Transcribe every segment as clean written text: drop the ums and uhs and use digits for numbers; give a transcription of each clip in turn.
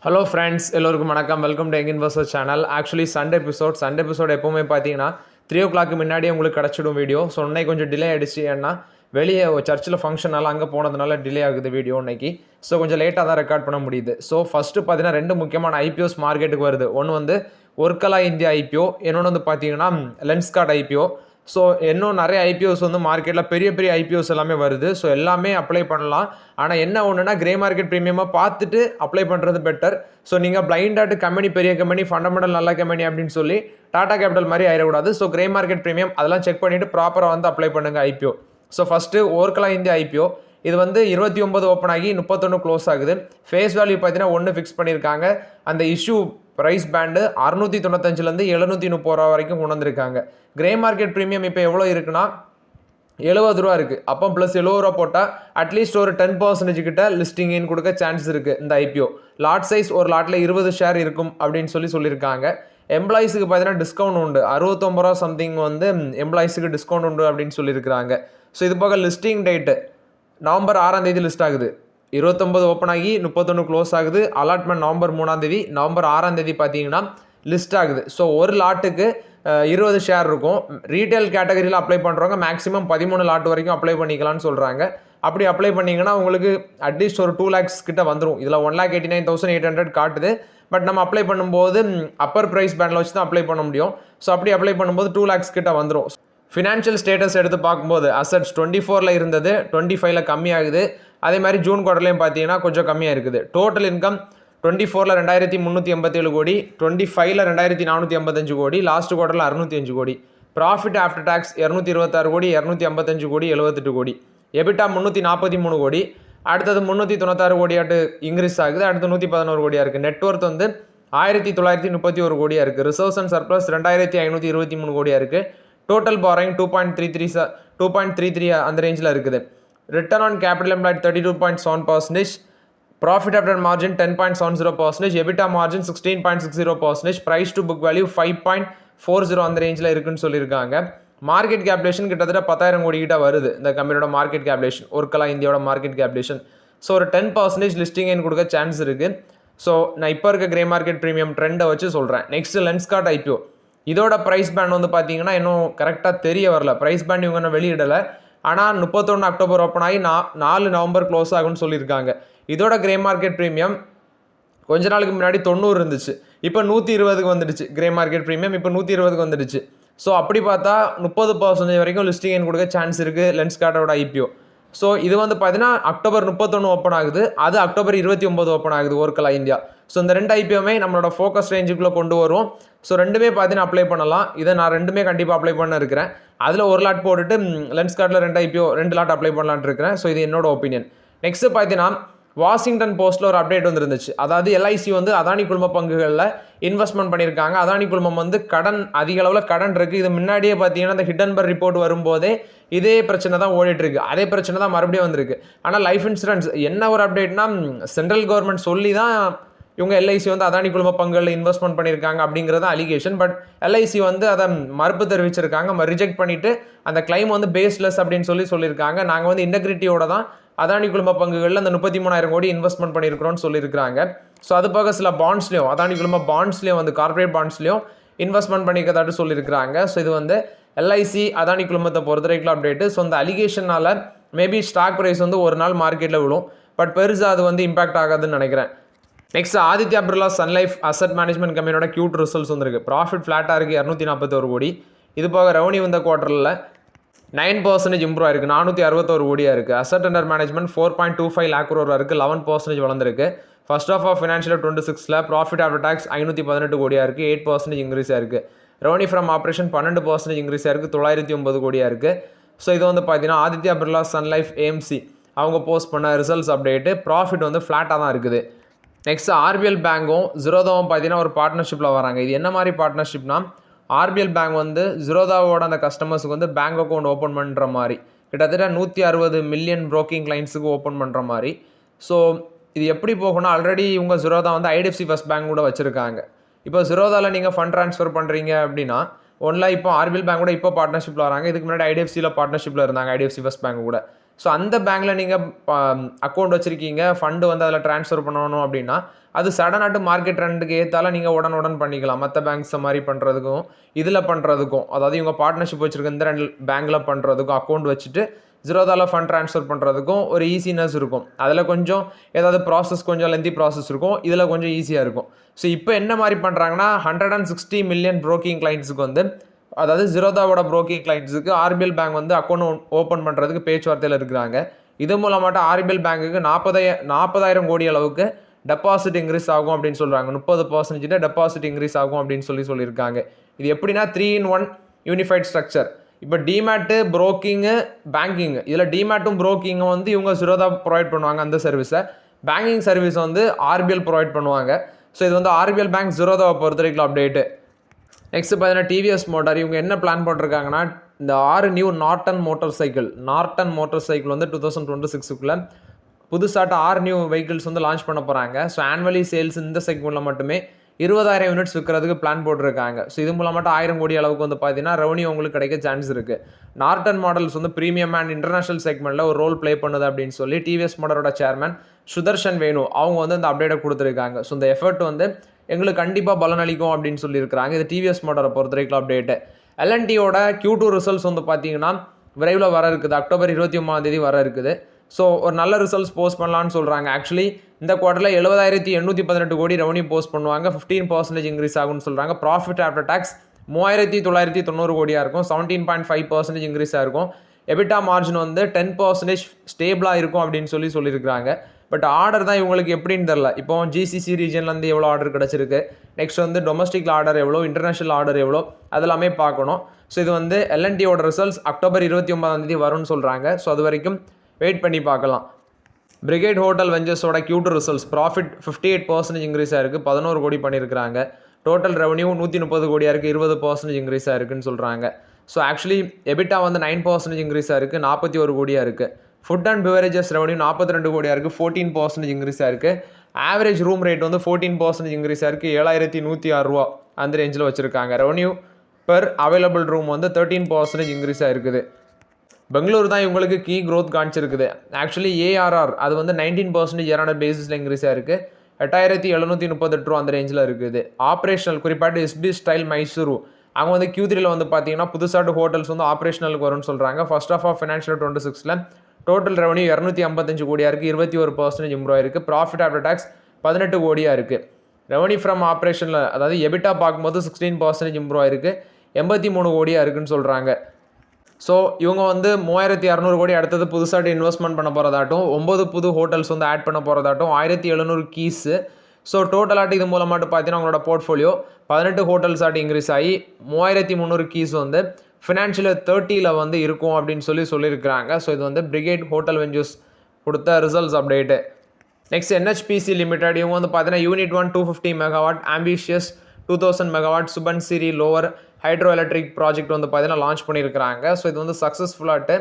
Hello friends, எல்லோருக்கும் வணக்கம். Welcome to young investor channel. Actually Sunday episode எப்போவுமே பார்த்தீங்கன்னா 3 o'clock முன்னாடியே உங்களுக்கு கிடச்சிடும் வீடியோ. ஸோ இன்னைக்கு கொஞ்சம் டிலே ஆகிடுச்சு. ஏன்னா வெளியே சர்ச்சில் ஃபங்க்ஷனால அங்கே போனதுனால டிலே ஆகுது வீடியோ இன்னைக்கு. ஸோ கொஞ்சம் லேட்டாக தான் ரெக்கார்ட் பண்ண முடியுது. ஸோ ஃபஸ்ட்டு பார்த்தீங்கன்னா 2 முக்கியமான ஐபிஓஸ் மார்க்கெட்டுக்கு வருது. ஒன்று வந்து ஒர்க்கலா இந்தியா ஐபிஓ, இன்னொன்று வந்து பார்த்தீங்கன்னா லென்ஸ்கார்ட் ஐபிஓ. ஸோ இன்னும் நிறைய ஐபிஓஸ் வந்து மார்க்கெட்டில் பெரிய பெரிய ஐபிஓஸ் எல்லாமே வருது. ஸோ எல்லாமே அப்ளை பண்ணலாம். ஆனால் என்ன ஒன்றுனா கிரே மார்க்கெட் ப்ரீமியமாக பார்த்துட்டு அப்ளை பண்ணுறது பெட்டர். ஸோ நீங்கள் பிளைண்டாட்டு கம்பெனி பெரிய கம்பெனி ஃபண்டமெண்டல் நல்ல கம்பெனி அப்படின்னு சொல்லி டாடா கேபிட்டல் மாதிரி ஆயிடக்கூடாது. ஸோ கிரே மார்க்கெட் ப்ரீமியம் அதெல்லாம் செக் பண்ணிவிட்டு ப்ராப்பராக வந்து அப்ளை பண்ணுங்கள் IPO. So first Orkla India IPO. இது வந்து 29 ஓப்பன் ஆகி 31 க்ளோஸ் ஆகுது. ஃபேஸ் வேல்யூ பார்த்தீங்கன்னா 1 ஃபிக்ஸ் பண்ணியிருக்காங்க. அந்த இஷ்யூ ப்ரைஸ் பேண்டு 695லேருந்து 730 ரூபா வரைக்கும் கொண்டு வந்திருக்காங்க. கிரே மார்க்கெட் ப்ரீமியம் இப்போ எவ்வளோ இருக்குன்னா 70 ரூபா இருக்குது. அப்போ ப்ளஸ் 70 ரூபா போட்டால் அட்லீஸ்ட் ஒரு 10% கிட்ட லிஸ்டிங் இன் கொடுக்க சான்ஸ் இருக்குது இந்த ஐபிஓ. லாட் சைஸ் ஒரு லாட்டில் 20 ஷேர் இருக்கும் அப்படின்னு சொல்லியிருக்காங்க. எம்ப்ளாயிஸுக்கு பார்த்தீங்கன்னா டிஸ்கவுண்ட் உண்டு. 69 ரூபா சம்திங் வந்து எம்ப்ளாயிஸுக்கு டிஸ்கவுண்ட் உண்டு அப்படின்னு சொல்லியிருக்காங்க. ஸோ இது போக லிஸ்டிங் டேட்டு நவம்பர் 6 லிஸ்ட் ஆகுது. 29 ஓப்பன் ஆகி 31 க்ளோஸ் ஆகுது. அலாட்மெண்ட் நவம்பர் 3 நவம்பர் 6 பார்த்தீங்கன்னா லிஸ்ட் ஆகுது. ஸோ ஒரு லாட்டுக்கு 20 ஷேர் இருக்கும். ரீட்டைல் கேட்டகரியில் அப்ளை பண்ணுறவங்க மேக்ஸிமம் 13 லாட் வரைக்கும் அப்ளை பண்ணிக்கலாம்னு சொல்கிறாங்க. அப்படி அப்ளை பண்ணிங்கன்னா உங்களுக்கு அட்லீஸ்ட் ஒரு 2 lakhs கிட்ட வந்துடும். இதில் 1,89,800 காட்டுது. பட் நம்ம அப்ளை பண்ணும்போது அப்பர் ப்ரைஸ் பேண்டில் வச்சு தான் அப்ளை பண்ண முடியும். ஸோ அப்படி அப்ளை பண்ணும்போது 2 lakhs கிட்ட வந்துடும். ஃபினான்ஷியல் ஸ்டேட்டஸ் எடுத்து பார்க்கும்போது அசட்ஸ் 24 இருந்தது, 25 கம்மியாகுது. அதே மாதிரி ஜூன் குவார்டர்லையும் பார்த்தீங்கன்னா கொஞ்சம் கம்மியாக இருக்குது. டோட்டல் இன்கம் 24 2,387 கோடி, 25 2,485 கோடி, லாஸ்ட் குவார்டரில் 605 கோடி. ப்ராஃபிட் ஆஃப்டர் டேக்ஸ் 226 கோடி, 255 கோடி, 78 கோடி. எபிட்டா 343 கோடி, அடுத்தது 396 கோடியாட்டு இன்க்ரீஸ் ஆகுது. அடுத்து 111 கோடியாக இருக்குது. நெட்ஒர்த் வந்து 1,931 கோடியாக இருக்குது. ரிசர்வ்ஸ் அண்ட் சர்ப்ளஸ் 2,523 கோடியாக இருக்குது. டோட்டல் பாரோயிங் 2.33 அந்த ரேஞ்சில் இருக்குது. Return on capital employed 32.7%, profit after margin 10.70%, EBITDA margin 16.60%, price to book value 5.40 அந்த ரேஞ்சில் இருக்குன்னு சொல்லியிருக்காங்க. மார்க்கெட் கேப்லேஷன் கிட்டத்தட்ட 10,000 கோடி கிட்ட வருது இந்த கம்பெனியோட மார்க்கெட் கேப்லேஷன், ஒர்க்கலா இந்தியாவோட மார்க்கெட் கேப்லேஷன். ஸோ ஒரு 10% லிஸ்டிங் இன் கொடுக்க சான்ஸ் இருக்குது. ஸோ நான் இப்போ இருக்க கிரே மார்க்கெட் ப்ரீமியம் ட்ரெண்டை வச்சு சொல்கிறேன். Next Lenskart IPO. இதோட ப்ரைஸ் பேண்ட் வந்து பார்த்தீங்கன்னா இன்னும் கரெக்டாக தெரிய வரல. ப்ரைஸ் பேண்ட் இவங்க இன்னும் வெளியிடலை. ஆனால் 31 அக்டோபர் ஓப்பன் ஆகி 4 நவம்பர் க்ளோஸ் ஆகும்னு சொல்லியிருக்காங்க. இதோட கிரே மார்க்கெட் ப்ரீமியம் கொஞ்ச நாளுக்கு முன்னாடி 90 இருந்துச்சு. இப்போ 120க்கு வந்துடுச்சு. கிரே மார்க்கெட் ப்ரீமியம் இப்போ 120க்கு வந்துடுச்சு. ஸோ அப்படி பார்த்தா 30% வரைக்கும் லிஸ்டிங் இன் கொடுக்க சான்ஸ் இருக்குது லென்ஸ்கார்ட்டோட ஐபிஓ. ஸோ இது வந்து பார்த்தீங்கன்னா அக்டோபர் 31 ஓப்பன் ஆகுது, அது அக்டோபர் 29 ஓப்பன் ஆகுது ஒர்க்கலா இந்தியா. ஸோ இந்த 2 ஐபிஓமே நம்மளோட ஃபோக்கஸ் ரேஞ்சுக்குள்ளே கொண்டு வரும். ஸோ ரெண்டுமே பார்த்தீங்கன்னா அப்ளை பண்ணலாம். இதை நான் ரெண்டுமே கண்டிப்பாக அப்ளை பண்ண இருக்கிறேன். அதில் ஒரு லாட் போட்டுட்டு லென்ஸ்கார்ட்டில் 2 ஐபிஓ 2 லாட் அப்ளை பண்ணலான்ட்டு இருக்கிறேன். ஸோ இது என்னோட ஒப்பீனியன். நெக்ஸ்ட்டு பார்த்தீங்கன்னா வாஷிங்டன் போஸ்ட்டில் ஒரு அப்டேட் வந்துருந்துச்சு. அதாவது எல்ஐசி வந்து அதானி குழும பங்குகளில் இன்வெஸ்ட்மெண்ட் பண்ணியிருக்காங்க. அதானி குழுமம் வந்து கடன் அதிக அளவில் கடன் இருக்குது. இது முன்னாடியே பார்த்தீங்கன்னா இந்த ஹிண்டன்பர்க் ரிப்போர்ட் வரும்போதே இதே பிரச்சனை தான் ஓடிட்டுருக்கு. அதே பிரச்சனை தான் மறுபடியும் வந்திருக்கு. ஆனால் லைஃப் இன்சூரன்ஸ் என்ன ஒரு அப்டேட்னா, சென்ட்ரல் கவர்மெண்ட் சொல்லி தான் இவங்க எல்ஐசி வந்து அதானி குழும பங்குகளில் இன்வெஸ்ட்மெண்ட் பண்ணியிருக்காங்க அப்படிங்கிறது அலிகேஷன். பட் எல்ஐசி வந்து அதை மறுப்பு தெரிவிச்சிருக்காங்க, ரிஜெக்ட் பண்ணிவிட்டு அந்த கிளைம் வந்து பேஸ்லெஸ் அப்படின்னு சொல்லியிருக்காங்க. நாங்கள் வந்து இன்டெகிரிட்டியோட தான் அதானி குழும பங்குகளில் அந்த 33,000 கோடி இன்வெஸ்ட்மெண்ட் பண்ணியிருக்கிறோன்னு சொல்லியிருக்காங்க. ஸோ அது போக சில பாண்ட்ஸ்லையும் அதானி குழும பாண்ட்ஸ்லையும் வந்து கார்பரேட் பாண்ட்ஸ்லையும் இன்வெஸ்ட்மெண்ட் பண்ணிக்கிறதாட்டு சொல்லியிருக்காங்க. ஸோ இது வந்து எல்ஐசி அதானி குழுமத்தை பொறுத்த வரைக்கும் அப்டேட்டு. ஸோ அந்த அலிகேஷனால் மேபி ஸ்டாக் ப்ரைஸ் வந்து ஒரு நாள் மார்க்கெட்டில் விழும். பட் பெருசாக அது வந்து இம்பாக்ட் ஆகாதுன்னு நினைக்கிறேன். Next Aditya Birla Sun Life asset management கம்பெனியோட கியூட் ரிசல்ட்ஸ் வந்திருக்கு. ப்ராஃபிட் ஃப்ளாட்டாக இருக்குது, 241 கோடி. இது போக ரெவன்யூ இந்த குவார்ட்டரில் 9% இம்ப்ரூவ் ஆயிருக்கு, 461 கோடியாக இருக்குது. Asset under management 4.25 lakh crore இருக்குது, 11% வளர்ந்துருக்கு. ஃபர்ஸ்ட் ஆஃப் ஃபினான்ஷியல் 26ல் ப்ராஃபிட் ஆஃப்டர் டேக்ஸ் 518 கோடியாக இருக்குது, 8% இன்க்ரீஸ் ஆயிருக்கு. ரெவன்யூ ஃப்ரம் ஆப்ரேஷன் 12% இன்க்ரீஸ் ஆயிருக்கு, 909 கோடியாக இருக்குது. ஸோ இது வந்து பார்த்தீங்கன்னா ஆதித்யா பிர்லா சன்லைஃப் ஏஎம்சி அவங்க போஸ்ட் பண்ண ரிசல்ட்ஸ் அப்டேட்டு. ப்ராஃபிட் வந்து ஃப்ளாட்டாக தான் இருக்குது. நெக்ஸ்ட் ஆர்பிஎல் பேங்கும் ஜிரோதாவும் பார்த்தீங்கன்னா ஒரு பார்ட்னர்ஷிப்பில் வராங்க. இது என்ன மாதிரி பார்ட்னர்ஷிப்னா, ஆர்பிஎல் பேங்க் வந்து ஜிரோதாவோட அந்த கஸ்டமர்ஸுக்கு வந்து பேங்க் அக்கௌண்ட் ஓப்பன் பண்ணுற மாதிரி, கிட்டத்தட்ட 160 மில்லியன் ப்ரோக்கிங் கிளைண்ட்ஸுக்கு ஓப்பன் பண்ணுற மாதிரி. ஸோ இது எப்படி போகணும்னா, ஆல்ரெடி இவங்க ஜிரோதா வந்து ஐடிஎஃப்சி ஃபர்ஸ்ட் பேங்க் கூட வச்சுருக்காங்க. இப்போ ஜிரோதாவில் நீங்கள் ஃபண்ட் ட்ரான்ஸ்ஃபர் பண்ணுறீங்க அப்படின்னா ஒன்றில் இப்போ ஆர்பிஎல் பேங்க் கூட இப்போ பார்ட்னர்ஷிப்பில் வராங்க. இதுக்கு முன்னாடி ஐடிஎஃப்சியில் பார்ட்னர்ஷிப்பில் இருந்தாங்க, ஐடிஎஃப்சி ஃபர்ஸ்ட் பேங்க் கூட. ஸோ அந்த பேங்க்கில் நீங்கள் அக்கௌண்ட் வச்சுருக்கீங்க, ஃபண்டு வந்து அதில் ட்ரான்ஸ்ஃபர் பண்ணணும் அப்படின்னா அது சடனாட்டு மார்க்கெட் ட்ரெண்டுக்கு ஏற்றால நீங்கள் உடனுடன் பண்ணிக்கலாம். மற்ற பேங்க்ஸை மாதிரி பண்ணுறதுக்கும் இதில் பண்ணுறதுக்கும், அதாவது இவங்க பார்ட்னர்ஷிப் வச்சுருக்க இந்த 2 பேங்க்கில் பண்ணுறதுக்கும் அக்கௌண்ட் வச்சுட்டு ஜீரோதாவில் ஃபண்ட் ட்ரான்ஸ்ஃபர் பண்ணுறதுக்கும் ஒரு ஈஸினஸ் இருக்கும். அதில் கொஞ்சம் ஏதாவது ப்ராசஸ் கொஞ்சம் லென்த்தி ப்ராசஸ் இருக்கும், இதில் கொஞ்சம் ஈஸியாக இருக்கும். ஸோ இப்போ என்ன மாதிரி பண்ணுறாங்கன்னா 160 மில்லியன் ப்ரோக்கிங் கிளைண்ட்ஸுக்கு வந்து, அதாவது ஜீரோதாவோட ப்ரோக்கிங் கிளைண்ட்ஸுக்கு ஆர்பிஎல் பேங்க் வந்து அக்கௌண்ட் ஓப்பன் பண்ணுறதுக்கு பேச்சுவார்த்தையில் இருக்கிறாங்க. இது மூலமாட்ட ஆர்பிஎல் பேங்க்குக்கு 40,000 கோடி அளவுக்கு டெபாசிட் இன்க்ரீஸ் ஆகும் அப்படின்னு சொல்கிறாங்க. 30% டெபாசிட் இன்க்ரீஸ் ஆகும் அப்படின்னு சொல்லியிருக்காங்க. இது எப்படின்னா 3-in-1 யூனிஃபைட் ஸ்ட்ரக்சர். இப்போ டிமேட்டு ப்ரோக்கிங்கு பேங்கிங்கு, இதில் டிமேட்டும் ப்ரோக்கிங்கும் வந்து இவங்க ஜீரோதா ப்ரொவைட் பண்ணுவாங்க அந்த சர்வீஸை. பேங்கிங் சர்வீஸ் வந்து ஆர்பிஎல் ப்ரொவைட் பண்ணுவாங்க. ஸோ இது வந்து ஆர்பிஎல் பேங்க் ஜீரோதாவை பொறுத்த வரைக்கும் அப்டேட்டு. நெக்ஸ்ட் பார்த்தீங்கன்னா டிவிஎஸ் மோட்டார் இவங்க என்ன பிளான் பண்ணிருக்காங்கன்னா, இந்த 6 நியூ நார்டன் மோட்டார் சைக்கிள் வந்து 2026க்குள்ளே புதுசாட்ட 6 நியூ வெஹிக்கிள்ஸ் வந்து லான்ச் பண்ண போகிறாங்க. ஸோ ஆனுவலி சேல்ஸ் இந்த செக்மெண்ட்டில் மட்டுமே 20,000 யூனிட்ஸ் விற்கிறதுக்கு பிளான் போட்டிருக்காங்க. ஸோ இது மூலமாட்ட 1000 கோடி அளவுக்கு வந்து பார்த்தீங்கன்னா ரெவன்யூ உங்களுக்கு கிடைக்க சான்ஸ் இருக்குது. நார்டன் மாடல்ஸ் வந்து ப்ரீமியம் அண்ட் இன்டர்நேஷனல் செக்மெண்ட்டில் ஒரு ரோல் ப்ளே பண்ணுது அப்படின்னு சொல்லி டிவிஎஸ் மோட்டாரோட சேர்மன் சுதர்ஷன் வேணு அவங்க வந்து இந்த அப்டேட்டை கொடுத்துருக்காங்க. ஸோ இந்த எஃபர்ட் வந்து எங்களுக்கு கண்டிப்பாக பலன் அளிக்கும் அப்படின்னு சொல்லியிருக்கிறாங்க. இது டிவிஎஸ் மோட்டாரை பொறுத்த வரைக்கும் அப்டேட்டு. எல்என்டியோட Q2 ரிசல்ட்ஸ் வந்து பார்த்தீங்கன்னா விரைவில் வர இருக்குது. அக்டோபர் 29 வர இருக்குது. ஸோ ஒரு நல்ல ரிசல்ட்ஸ் போஸ்ட் பண்ணலான்னு சொல்கிறாங்க. ஆக்சுவலி இந்த குவார்ட்டரில் 70,818 கோடி ரெவன்யூ போஸ்ட் பண்ணுவாங்க. 15% இன்க்ரீஸ் ஆகும்னு சொல்கிறாங்க. ப்ராஃபிட் ஆஃப்டர் டேக்ஸ் 3,990 கோடியாக இருக்கும். 17.5% இன்க்ரீஸாக இருக்கும். எபிட்டா மார்ஜின் வந்து 10% ஸ்டேபிளாக இருக்கும் அப்படின்னு சொல்லியிருக்கிறாங்க. பட் ஆர்டர் தான் இவங்களுக்கு எப்படின்னு தெரில. இப்போ ஜிசிசி ரீஜன்லேருந்து எவ்வளோ ஆர்டர் கிடச்சிருக்கு, நெக்ஸ்ட் வந்து டொமஸ்டிக் ஆர்டர் எவ்வளோ, இன்டர்நேஷனல் ஆர்டர் எவ்வளோ, அதெல்லாமே பார்க்கணும். ஸோ இது வந்து எல்என்டியோட ரிசல்ட்ஸ் அக்டோபர் 29 வரும்னு சொல்கிறாங்க. ஸோ அது வரைக்கும் வெயிட் பண்ணி பார்க்கலாம். பிரிகேட் ஹோட்டல் வெஞ்சர்ஸோட Q2 ரிசல்ட்ஸ் ப்ராஃபிட் 58% இன்க்ரீஸ் ஆயிருக்கு. 11 கோடி பண்ணியிருக்கிறாங்க. டோட்டல் ரெவன்யூ 130 கோடியாக இருக்குது. 20% இன்க்ரீஸ் ஆயிருக்குன்னு சொல்கிறாங்க. ஸோ ஆக்சுவலி எபிட்டா வந்து 9% இன்க்ரீஸ் ஆயிருக்கு. 41 கோடியாக இருக்குது. ஃபுட் அண்ட் பிவரேஜஸ் ரெவன்யூ 42 கோடியாக இருக்குது. 14% இன்க்ரீஸ் ஆயிருக்கு. ஆவரேஜ் ரூம் ரேட் வந்து 14% இன்க்ரீஸ் ஆயிருக்கு. 7,106 ரூபா அந்த ரேஞ்சில் வச்சுருக்காங்க. ரெவன்யூ பெர் அவைலபிள் ரூம் வந்து 13% இன்க்ரீஸ் ஆயிருக்குது. பெங்களூர் தான் இவங்களுக்கு கீ க்ரோத் காமிச்சிருக்குது. ஆக்சுவலி ஏஆர்ஆர் அது வந்து 19% இயர் பேசிஸில் இன்க்ரீஸ் ஆயிருக்கு. 8,738 ரூபா அந்த ரேஞ்சில் இருக்குது. ஆப்ரேஷனல் குறிப்பாட்டு எஸ்பி ஸ்டைல் மைசூரு அவங்க வந்து Q3 வந்து பார்த்தீங்கன்னா புதுசாட்டு ஹோட்டல்ஸ் வந்து ஆப்ரேஷனலுக்கு வரும்னு சொல்கிறாங்க. ஃபர்ஸ்ட் ஆஃப் ஃபினான்ஷியல் 26ல் டோட்டல் ரெவன்யூ 255 கோடியாக இருக்குது. 21% இம்ப்ரூவ் ஆயிருக்கு. ப்ராஃபிட் ஆஃப்டர் டேக்ஸ் 18 கோடியாக இருக்குது. ரெவன்யூ ஃப்ரம் ஆப்ரேஷனில் அதாவது எபிட்டா பார்க்கும்போது 16% இம்ப்ரூவ் ஆயிருக்கு. 83 கோடியாக இருக்குன்னு சொல்கிறாங்க. ஸோ இவங்க வந்து 3,600 கோடி அடுத்தது புதுசாக இன்வெஸ்ட்மெண்ட் பண்ண போகிறதாட்டும், 9 புது ஹோட்டல்ஸ் வந்து ஆட் பண்ண போகிறதாட்டும், 1,700 கீஸு. ஸோ டோட்டலாட்டு இது மூலமாட்டு பார்த்தீங்கன்னா அவங்களோட போர்ட்ஃபோலியோ 18 ஹோட்டல்ஸ் ஆட்டு இன்க்ரீஸ் ஆகி 3,300 கீஸ் வந்து ஃபினான்ஷியல் 30ல் வந்து இருக்கும் அப்படின்னு சொல்லியிருக்கிறாங்க. ஸோ இது வந்து பிரிகேட் ஹோட்டல் வெஞ்சர்ஸ் கொடுத்த results update. Next NHPC limited இவங்க வந்து பார்த்தீங்கன்னா unit 1 250 megawatt, ambitious 2000 megawatt, Subansiri lower hydro electric project வந்து பார்த்தீங்கன்னா லான்ச் பண்ணியிருக்கிறாங்க. ஸோ இது வந்து சக்ஸஸ்ஃபுல்லாட்டு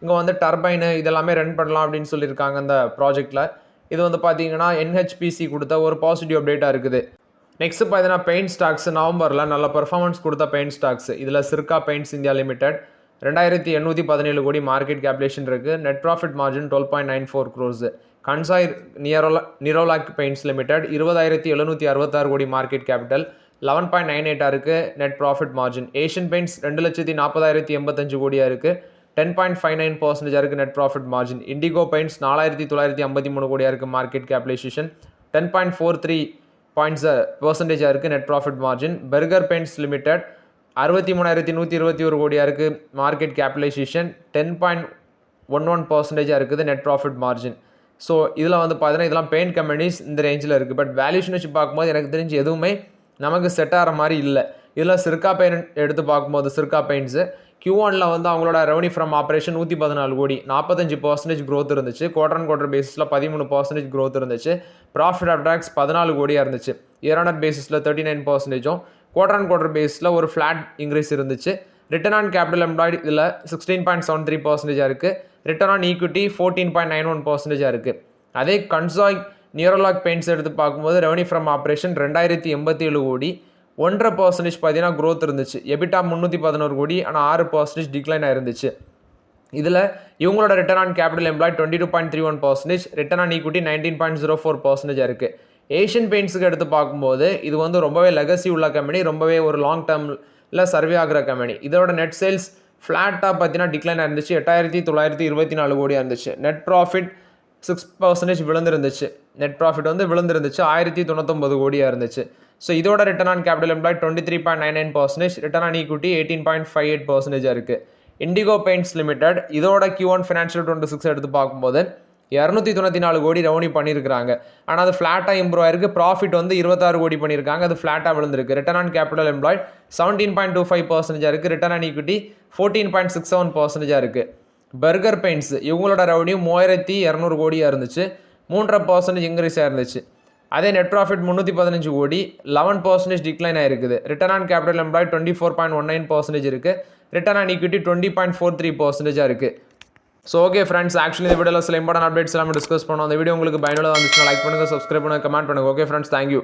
இங்கே வந்து டர்பைனு இதெல்லாமே ரன் பண்ணலாம் அப்படின்னு சொல்லியிருக்காங்க இந்த ப்ராஜெக்டில். இது வந்து பார்த்தீங்கன்னா NHPC கொடுத்த ஒரு பாசிட்டிவ் அப்டேட்டாக இருக்குது. நெக்ஸ்ட் பார்த்தீங்கன்னா பெயிண்ட் ஸ்டாக்ஸ் நவம்பரில் நல்ல பெர்ஃபார்மன்ஸ் கொடுத்த பெயிண்ட் ஸ்டாக்ஸ். இதில் சிர்கா பெயிண்ட்ஸ் இந்தியா லிமிடெட் 2,817 கோடி மார்க்கெட் கேப்லேஷன் இருக்குது. Net profit margin 12.94 crores. Kansai Nerolac paints limited 20,766 கோடி மார்க்கெட் கேபிட்டல், 11.98 இருக்குது net profit margin. Asian paints 2,40,085 கோடியாக இருக்குது. 10.59% இருக்குது net profit margin. Indigo paints 4,953 கோடியாக இருக்குது மார்க்கெட் கேபிடலைசேஷன், 10.43% இருக்குது net profit margin. Berger paints limited 63,121 கோடியாக இருக்குது மார்க்கெட் கேபிடலைசேஷன், 10.11% இருக்குது நெட் ப்ராஃபிட் மார்ஜின். ஸோ இதில் வந்து பார்த்தீங்கன்னா இதெல்லாம் பெயிண்ட் கம்பெனிஸ் இந்த ரேஞ்சில் இருக்குது. பட் வேல்யூஷன் வச்சு பார்க்கும்போது எனக்கு தெரிஞ்சு எதுவுமே நமக்கு செட் ஆகிற மாதிரி இல்லை. இதில் சிர்கா பெயிண்ட் எடுத்து பார்க்கும்போது சிர்கா பெயிண்ட்ஸு Q1 வந்து அவங்களோட ரெவன்யூ ஃப்ரம் ஆப்ரேஷன் 114 கோடி, 45% க்ரோத் இருந்துச்சு. குவார்டர் பேசிஸில் 13% க்ரோத் இருந்துச்சு. ப்ராஃபிட் ஆஃப்டர் டேக்ஸ் 14 கோடியாக இருந்துச்சு. இயர் பேசிஸில் 39%, குவார்டர் பேஸில் ஒரு ஃப்ளாட் இன்க்ரீஸ் இருந்துச்சு. ரிட்டர்ன் ஆன் கேபிட்டல் எம்ப்ளாய்டு இதில் 16.73% இருக்குது. ரிட்டர்ன் ஆன் ஈக்விட்டி 14.91% இருக்குது. அதே கன்சாய் நியூரோலாக் பெயிண்ட்ஸ் எடுத்து பார்க்கும்போது ரெவன்யூ ஃப்ரம் ஆப்ரேஷன் 2,087 கோடி, 1.5% பார்த்தீங்கன்னா க்ரோத் இருந்துச்சு. எபிட்டா 311 கோடி, ஆனால் 6% டிக்ளைன் ஆயிருந்துச்சு. இதில் இவங்களோட return on capital employed 22.31%, return on equity 19.04% இருக்குது. ஏஷியன் பெயிண்ட்ஸுக்கு எடுத்து பார்க்கும்போது இது வந்து ரொம்பவே லெகசி உள்ள கம்பெனி, ரொம்பவே ஒரு லாங் டேர்மில் சர்வே ஆகிற கம்பெனி. இதோட நெட் சேல்ஸ் ஃப்ளாட்டாக பார்த்தீங்கன்னா டிக்ளைன் இருந்துச்சு, 8,924 கோடியாக இருந்துச்சு. Net profit 6% விழுந்துருந்துச்சு. நெட் ப்ராஃபிட் வந்து விழுந்துருந்துச்சு, 1,099 கோடியாக இருந்துச்சு. ஸோ இதோட return on capital employed 23.99%, return on equity 18.58% இருக்குது. இண்டிகோ பெயிண்ட்ஸ் லிமிடெட் இதோட Q1 ஃபினான்ஷியல் 26 எடுத்து பார்க்கும்போது 294 கோடி ரெவன்யூ பண்ணியிருக்காங்க. ஆனால் அது ஃப்ளாட்டாக இம்ப்ரூவ் ஆயிருக்கு. ப்ராஃபிட் வந்து 26 கோடி பண்ணியிருக்காங்க, அது ஃப்ளாட்டாக விழுந்திருக்கு. ரிட்டர்ன் ஆன் கேபிட்டல் எம்ப்ளாய்ட் 17.25% இருக்குது. ரிட்டர்ன் ஆன் ஈக்விட்டி 14.67% இருக்குது. பர்கர் பெயிண்ட்ஸ் இவங்களோட ரெவன்யூ 3,200 கோடியாக இருந்துச்சு, 3.5% இன்க்ரீஸ் ஆயிருந்துச்சு. அதே நெட் ப்ராஃபிட் 315 கோடி, 11% டிக்ளைன் ஆயிருக்குது. ரிட்டர்ன் ஆன் கேபிட்டல் எம்ப்ளாய்ட் 24.19% இருக்குது. ரிட்டர்ன் ஆன் ஈக்விட்டி 20.43% இருக்குது. ஸோ ஓகே ஃப்ரெண்ட்ஸ், ஆக்சுவலி இந்த வீடியோவில் சில இம்பார்ட்டன்ட் அப்டேட்ஸ் எல்லாமே டிஸ்கஸ் பண்ணோம். அந்த வீடியோ உங்களுக்கு பயனுள்ளதாக இருந்துச்சுன்னா லைக் பண்ணுங்கள், சப்ஸ்கிரைப் பண்ணுங்கள், கமெண்ட் பண்ணுங்கள். Okay friends, thank you.